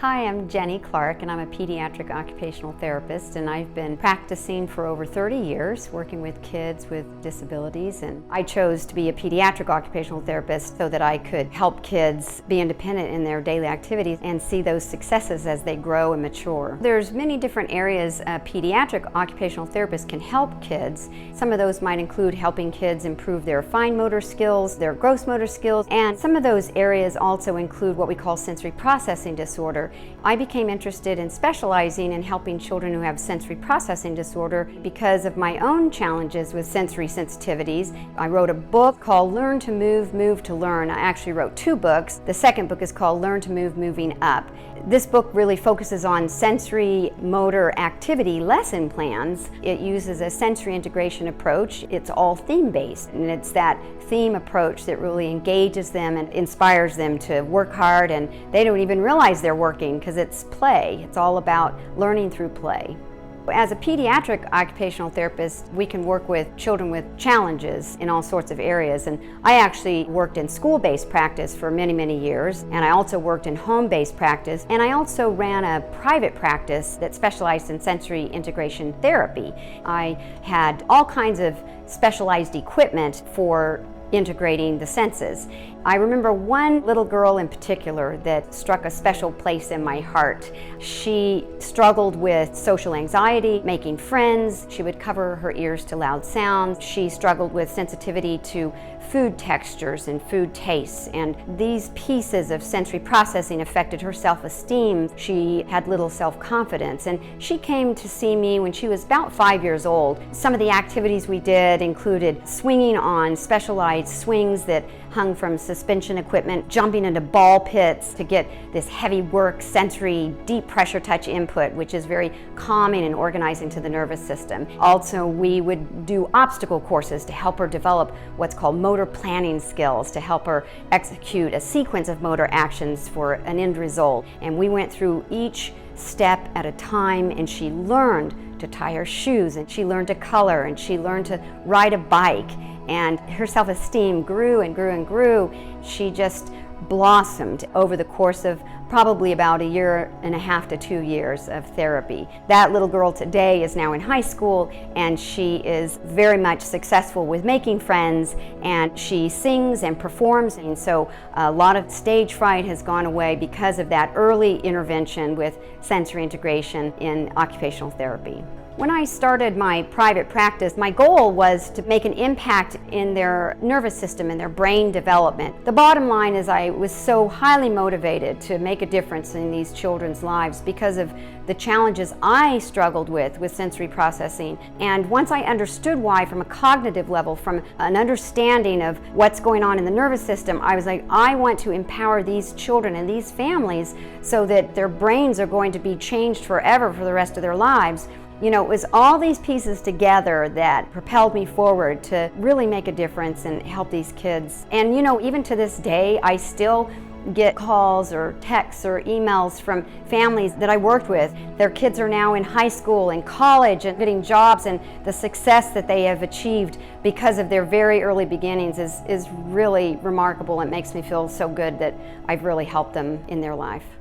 Hi, I'm Jenny Clark, and I'm a pediatric occupational therapist, and I've been practicing for over 30 years, working with kids with disabilities. And I chose to be a pediatric occupational therapist so that I could help kids be independent in their daily activities and see those successes as they grow and mature. There's many different areas a pediatric occupational therapist can help kids. Some of those might include helping kids improve their fine motor skills, their gross motor skills, and some of those areas also include what we call sensory processing disorder. I became interested in specializing in helping children who have sensory processing disorder because of my own challenges with sensory sensitivities. I wrote a book called Learn to Move, Move to Learn. I actually wrote two books. The second book is called Learn to Move, Moving Up. This book really focuses on sensory motor activity lesson plans. It uses a sensory integration approach. It's all theme-based, and it's that theme approach that really engages them and inspires them to work hard, and they don't even realize they're working because it's play. It's all about learning through play. As a pediatric occupational therapist, we can work with children with challenges in all sorts of areas. And I actually worked in school-based practice for many, many years. And I also worked in home-based practice. And I also ran a private practice that specialized in sensory integration therapy. I had all kinds of specialized equipment for integrating the senses. I remember one little girl in particular that struck a special place in my heart. She struggled with social anxiety, making friends. She would cover her ears to loud sounds. She struggled with sensitivity to food textures and food tastes, and these pieces of sensory processing affected her self-esteem. She had little self-confidence, and she came to see me when she was about 5 years old. Some of the activities we did included swinging on specialized swings that hung from suspension equipment, jumping into ball pits to get this heavy work, sensory, deep pressure touch input, which is very calming and organizing to the nervous system. Also, we would do obstacle courses to help her develop what's called motor planning skills, to help her execute a sequence of motor actions for an end result. And we went through each step at a time, and she learned to tie her shoes, and she learned to color, and she learned to ride a bike. And her self-esteem grew and grew and grew. She just blossomed over the course of probably about 1.5 to 2 years of therapy. That little girl today is now in high school, and she is very much successful with making friends, and she sings and performs, and so a lot of stage fright has gone away because of that early intervention with sensory integration in occupational therapy. When I started my private practice, my goal was to make an impact in their nervous system and their brain development. The bottom line is I was so highly motivated to make a difference in these children's lives because of the challenges I struggled with sensory processing. And once I understood why from a cognitive level, from an understanding of what's going on in the nervous system, I was like, I want to empower these children and these families so that their brains are going to be changed forever for the rest of their lives. You know, it was all these pieces together that propelled me forward to really make a difference and help these kids. And you know, even to this day, I still get calls or texts or emails from families that I worked with. Their kids are now in high school and college and getting jobs, and the success that they have achieved because of their very early beginnings is really remarkable. It makes me feel so good that I've really helped them in their life.